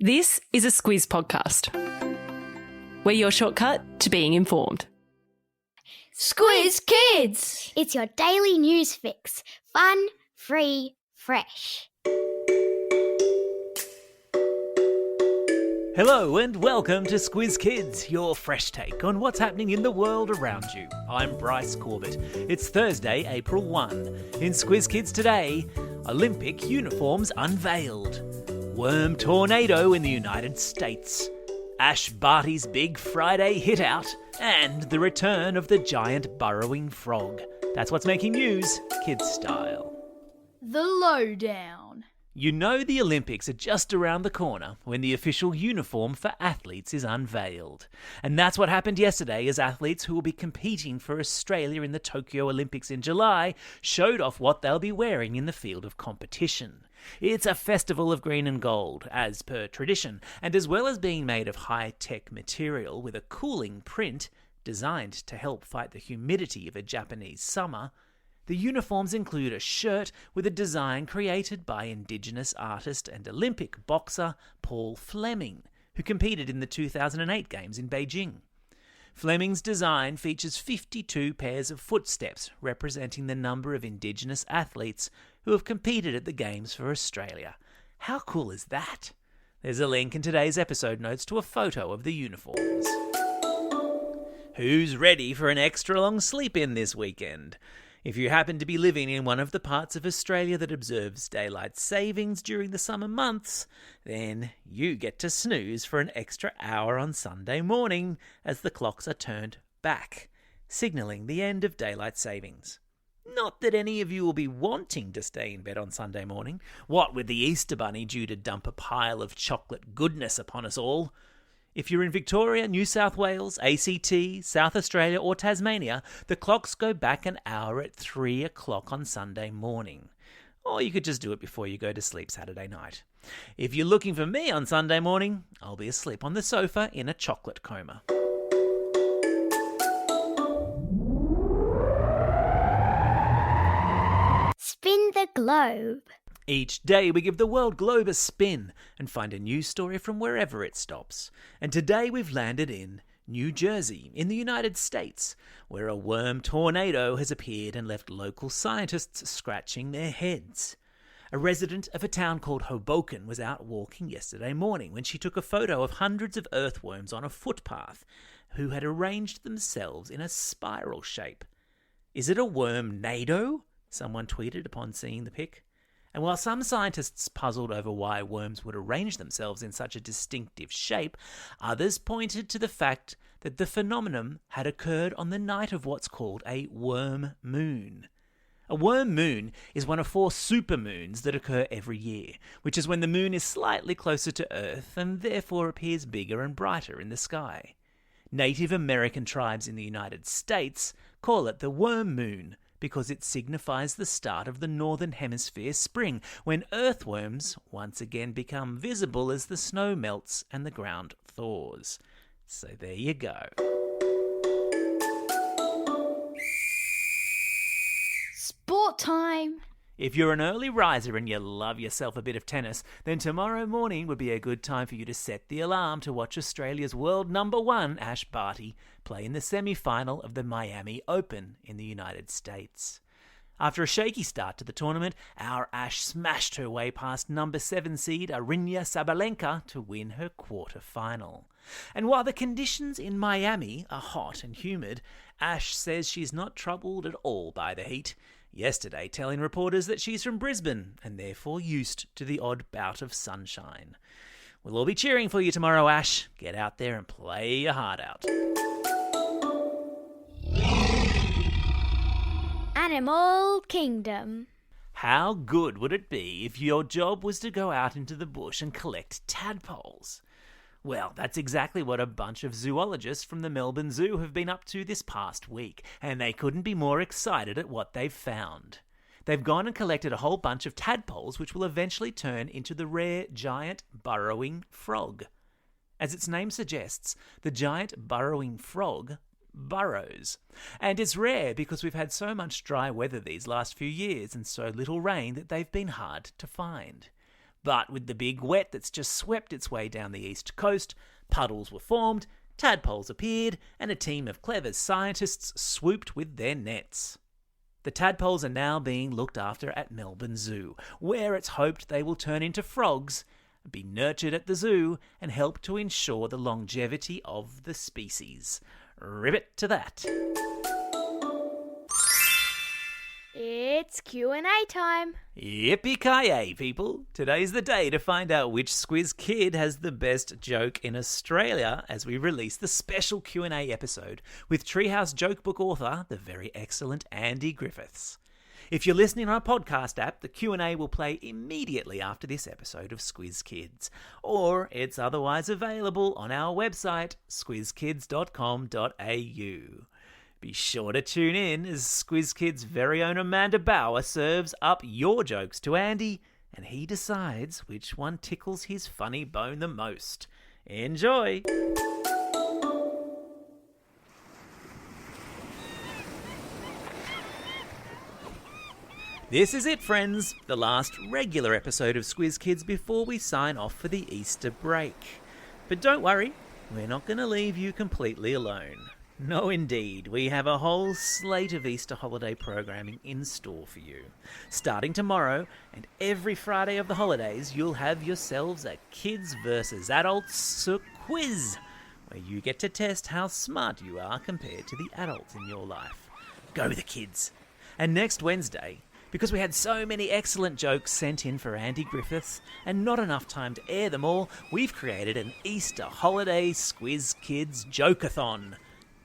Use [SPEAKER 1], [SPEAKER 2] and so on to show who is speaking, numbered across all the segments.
[SPEAKER 1] This is a Squiz podcast. We're your shortcut to being informed.
[SPEAKER 2] Squiz Kids! It's your daily news fix. Fun, free, fresh.
[SPEAKER 3] Hello and welcome to Squiz Kids, your fresh take on what's happening in the world around you. I'm Bryce Corbett. It's Thursday, April 1. In Squiz Kids today, Olympic uniforms unveiled. Worm tornado in the United States. Ash Barty's big Friday hit out. And the return of the giant burrowing frog. That's what's making news, kids style.
[SPEAKER 4] The lowdown.
[SPEAKER 3] You know the Olympics are just around the corner when the official uniform for athletes is unveiled. And that's what happened yesterday as athletes who will be competing for Australia in the Tokyo Olympics in July showed off what they'll be wearing in the field of competition. It's a festival of green and gold, as per tradition, and as well as being made of high-tech material with a cooling print designed to help fight the humidity of a Japanese summer, the uniforms include a shirt with a design created by Indigenous artist and Olympic boxer Paul Fleming, who competed in the 2008 Games in Beijing. Fleming's design features 52 pairs of footsteps representing the number of Indigenous athletes who have competed at the Games for Australia. How cool is that? There's a link in today's episode notes to a photo of the uniforms. Who's ready for an extra long sleep-in this weekend? If you happen to be living in one of the parts of Australia that observes daylight savings during the summer months, then you get to snooze for an extra hour on Sunday morning as the clocks are turned back, signalling the end of daylight savings. Not that any of you will be wanting to stay in bed on Sunday morning, what with the Easter Bunny due to dump a pile of chocolate goodness upon us all. If you're in Victoria, New South Wales, ACT, South Australia or Tasmania, the clocks go back an hour at 3 o'clock on Sunday morning. Or you could just do it before you go to sleep Saturday night. If you're looking for me on Sunday morning, I'll be asleep on the sofa in a chocolate coma.
[SPEAKER 2] Spin the globe.
[SPEAKER 3] Each day we give the world globe a spin and find a news story from wherever it stops. And today we've landed in New Jersey, in the United States, where a worm tornado has appeared and left local scientists scratching their heads. A resident of a town called Hoboken was out walking yesterday morning when she took a photo of hundreds of earthworms on a footpath who had arranged themselves in a spiral shape. "Is it a worm-nado?" someone tweeted upon seeing the pic. And while some scientists puzzled over why worms would arrange themselves in such a distinctive shape, others pointed to the fact that the phenomenon had occurred on the night of what's called a worm moon. A worm moon is one of 4 supermoons that occur every year, which is when the moon is slightly closer to Earth and therefore appears bigger and brighter in the sky. Native American tribes in the United States call it the worm moon, because it signifies the start of the Northern Hemisphere spring, when earthworms once again become visible as the snow melts and the ground thaws. So there you go.
[SPEAKER 4] Sport time.
[SPEAKER 3] If you're an early riser and you love yourself a bit of tennis, then tomorrow morning would be a good time for you to set the alarm to watch Australia's world number 1, Ash Barty, play in the semi-final of the Miami Open in the United States. After a shaky start to the tournament, our Ash smashed her way past number 7 seed Aryna Sabalenka to win her quarter-final. And while the conditions in Miami are hot and humid, Ash says she's not troubled at all by the heat, yesterday telling reporters that she's from Brisbane and therefore used to the odd bout of sunshine. We'll all be cheering for you tomorrow, Ash. Get out there and play your heart out.
[SPEAKER 2] Animal Kingdom.
[SPEAKER 3] How good would it be if your job was to go out into the bush and collect tadpoles? Well, that's exactly what a bunch of zoologists from the Melbourne Zoo have been up to this past week, and they couldn't be more excited at what they've found. They've gone and collected a whole bunch of tadpoles which will eventually turn into the rare giant burrowing frog. As its name suggests, the giant burrowing frog burrows. And it's rare because we've had so much dry weather these last few years and so little rain that they've been hard to find. But with the big wet that's just swept its way down the east coast, puddles were formed, tadpoles appeared, and a team of clever scientists swooped with their nets. The tadpoles are now being looked after at Melbourne Zoo, where it's hoped they will turn into frogs, be nurtured at the zoo, and help to ensure the longevity of the species. Ribbit to that.
[SPEAKER 2] It's Q&A time.
[SPEAKER 3] Yippee-ki-yay, people! Today's the day to find out which Squiz Kid has the best joke in Australia as we release the special Q&A episode with Treehouse Jokebook author, the very excellent Andy Griffiths. If you're listening on a podcast app, the Q&A will play immediately after this episode of Squiz Kids, or it's otherwise available on our website, squizkids.com.au. Be sure to tune in as Squiz Kids' very own Amanda Bauer serves up your jokes to Andy, and he decides which one tickles his funny bone the most. Enjoy! This is it, friends, the last regular episode of Squiz Kids before we sign off for the Easter break. But don't worry, we're not going to leave you completely alone. No, indeed. We have a whole slate of Easter holiday programming in store for you. Starting tomorrow and every Friday of the holidays, you'll have yourselves a Kids vs. Adults quiz, where you get to test how smart you are compared to the adults in your life. Go the kids! And next Wednesday, because we had so many excellent jokes sent in for Andy Griffiths and not enough time to air them all, we've created an Easter holiday Squiz Kids Jokathon.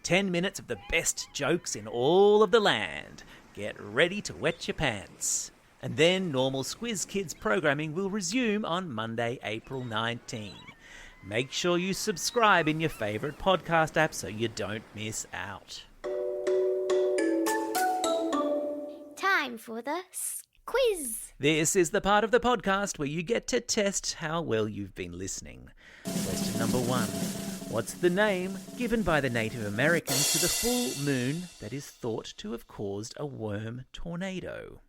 [SPEAKER 3] 10 minutes of the best jokes in all of the land. Get ready to wet your pants. And then normal Squiz Kids programming will resume on Monday, April 19. Make sure you subscribe in your favourite podcast app so you don't miss out.
[SPEAKER 2] Time for the quiz.
[SPEAKER 3] This is the part of the podcast where you get to test how well you've been listening. Question number 1. What's the name given by the Native Americans to the full moon that is thought to have caused a worm tornado?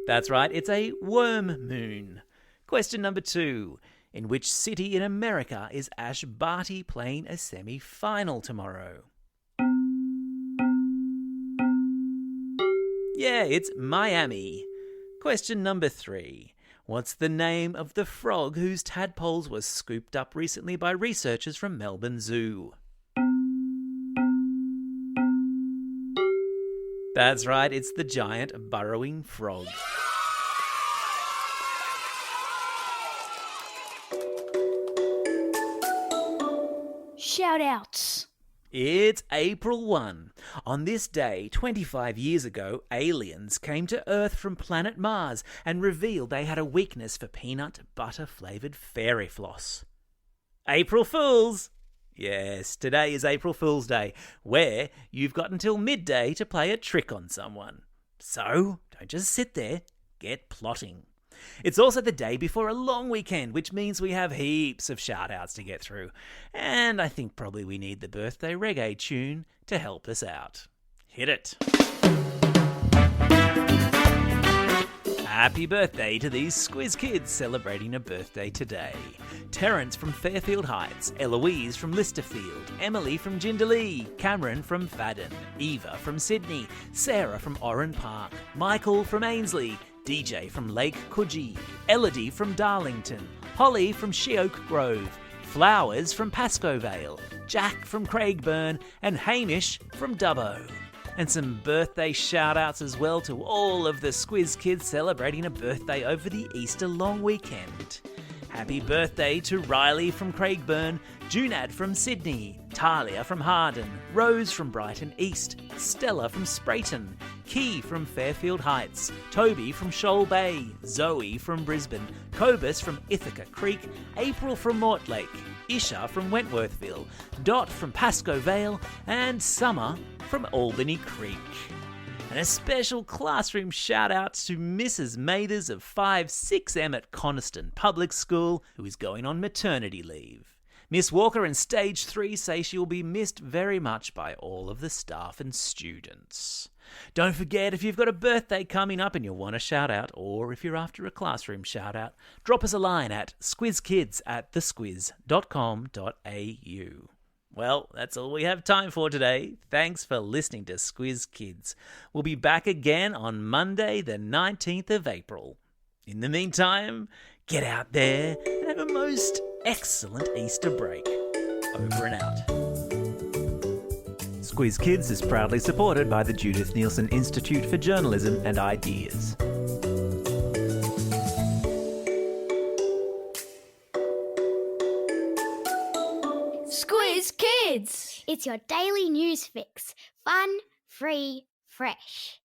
[SPEAKER 3] That's right, it's a worm moon. Question number 2. In which city in America is Ash Barty playing a semi-final tomorrow? Yeah, it's Miami. Question number 3. What's the name of the frog whose tadpoles were scooped up recently by researchers from Melbourne Zoo? That's right, it's the giant burrowing frog.
[SPEAKER 4] Shout-outs.
[SPEAKER 3] It's April 1. On this day, 25 years ago, aliens came to Earth from planet Mars and revealed they had a weakness for peanut butter flavoured fairy floss. April Fools! Yes, today is April Fool's Day, where you've got until midday to play a trick on someone. So, don't just sit there, get plotting. It's also the day before a long weekend, which means we have heaps of shout-outs to get through. And I think probably we need the birthday reggae tune to help us out. Hit it. Happy birthday to these Squiz Kids celebrating a birthday today. Terence from Fairfield Heights, Eloise from Listerfield, Emily from Jindalee, Cameron from Fadden, Eva from Sydney, Sarah from Oran Park, Michael from Ainsley, DJ from Lake Coogee, Elodie from Darlington, Holly from Sheoak Grove, Flowers from Pascoe Vale, Jack from Craigburn, and Hamish from Dubbo. And some birthday shout-outs as well to all of the Squiz Kids celebrating a birthday over the Easter long weekend. Happy birthday to Riley from Craigburn, Junad from Sydney, Talia from Harden, Rose from Brighton East, Stella from Sprayton, Key from Fairfield Heights, Toby from Shoal Bay, Zoe from Brisbane, Cobus from Ithaca Creek, April from Mortlake, Isha from Wentworthville, Dot from Pascoe Vale, and Summer from Albany Creek. And a special classroom shout out to Mrs. Mathers of 5-6M at Coniston Public School, who is going on maternity leave. Miss Walker in Stage 3 say she will be missed very much by all of the staff and students. Don't forget, if you've got a birthday coming up and you want a shout out, or if you're after a classroom shout out, drop us a line at squizkids@thesquiz.com.au. Well, that's all we have time for today. Thanks for listening to Squiz Kids. We'll be back again on Monday, the 19th of April. In the meantime, get out there and have a most excellent Easter break. Over and out. Squiz Kids is proudly supported by the Judith Neilson Institute for Journalism and Ideas.
[SPEAKER 4] Squiz Kids!
[SPEAKER 2] It's your daily news fix. Fun, free, fresh.